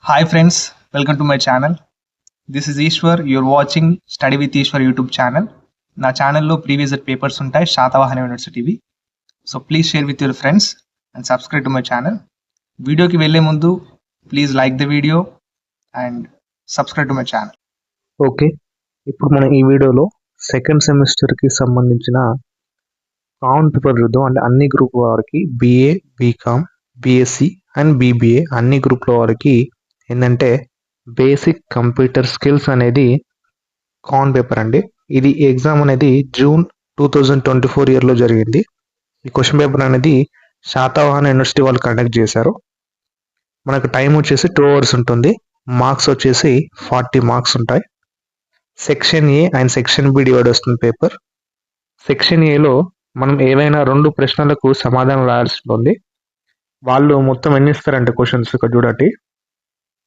Hi friends, welcome to my channel. This is Ishwar. You're watching Study with Ishwar YouTube channel. నా ఛానల్లో previous papers ఉంటాయి శాతవాహన యూనివర్సిటీవి. So please share with your friends and subscribe to my channel. వీడియోకి వెళ్ళే ముందు please like the video and subscribe to my channel. Okay, ఇప్పుడు మనం ఈ వీడియోలో సెకండ్ సెమిస్టర్కి సంబంధించిన కామన్ పేపర్ చూద్దాం. అంటే అన్ని గ్రూప్ వారికి BA, BCom, BSc and BBA అన్ని గ్రూప్ల వారికి ఏంటంటే బేసిక్ కంప్యూటర్ స్కిల్స్ అనేది కామన్ పేపర్ అండి. ఇది ఎగ్జామ్ అనేది జూన్ 2024 ఇయర్లో జరిగింది. ఈ క్వశ్చన్ పేపర్ అనేది శాతవాహన యూనివర్సిటీ వాళ్ళు కండక్ట్ చేశారు. మనకు టైం వచ్చేసి 2 hours ఉంటుంది. మార్క్స్ వచ్చేసి 40 మార్క్స్ ఉంటాయి. Section A and section B divide వస్తుంది పేపర్. సెక్షన్ ఏలో మనం ఏవైనా 2 ప్రశ్నలకు సమాధానం రాయాల్సి ఉంటుంది. వాళ్ళు మొత్తం ఎన్ని ఇస్తారంటే క్వశ్చన్స్ ఇక్కడ చూడండి,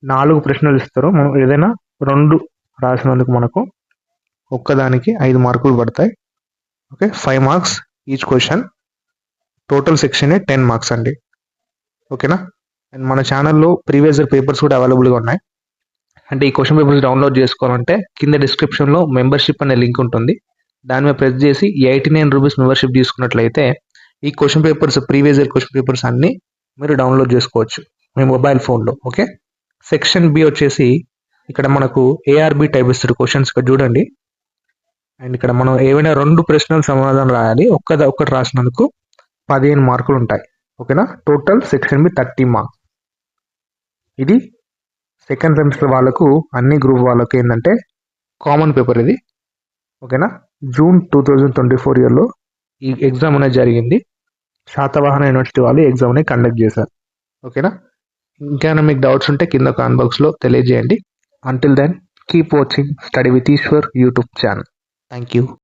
4 ప్రశ్నలు ఇస్తారు. మనం ఏదైనా 2 రాసినందుకు మనకు ఒక్కదానికి 5 మార్కులు పడతాయి. Okay, 5 marks each question. Total section 10 marks అండి. ఓకేనా. అండ్ మన ఛానల్లో ప్రీవియస్ పేపర్స్ కూడా అవైలబుల్గా ఉన్నాయి. అంటే ఈ క్వశ్చన్ పేపర్స్ డౌన్లోడ్ చేసుకోవాలంటే కింద డిస్క్రిప్షన్లో మెంబర్షిప్ అనే లింక్ ఉంటుంది. దాని మీద ప్రెస్ చేసి 89 రూపీస్ మెంబర్షిప్ తీసుకున్నట్లయితే ఈ question papers, previous year question papers అన్నీ మీరు డౌన్లోడ్ చేసుకోవచ్చు మీ మొబైల్ ఫోన్లో. ఓకే. సెక్షన్ బి వచ్చేసి ఇక్కడ మనకు ఏఆర్బి టైప్ ఇస్తారు క్వశ్చన్స్. ఇక్కడ చూడండి. అండ్ ఇక్కడ మనం ఏవైనా 2 ప్రశ్నలు సమాధానం రాయాలి. ఒక్కటి రాసినందుకు 15 మార్కులు ఉంటాయి. ఓకేనా. Total section B 30 marks. ఇది సెకండ్ సెమిస్టర్ వాళ్ళకు, అన్ని గ్రూప్ వాళ్ళకు ఏంటంటే కామన్ పేపర్ ఇది. ఓకేనా. జూన్ 2024 ఇయర్లో ఈ ఎగ్జామ్ అనేది జరిగింది. శాతవాహన యూనివర్సిటీ వాళ్ళు ఎగ్జామ్ అనేది కండక్ట్ చేశారు. ఓకేనా. ఇంకేమైనా మీకు డౌట్స్ ఉంటే కింద కామెంట్ బాక్స్లో తెలియజేయండి. Until then keep watching study with Eswar YouTube channel. Thank you.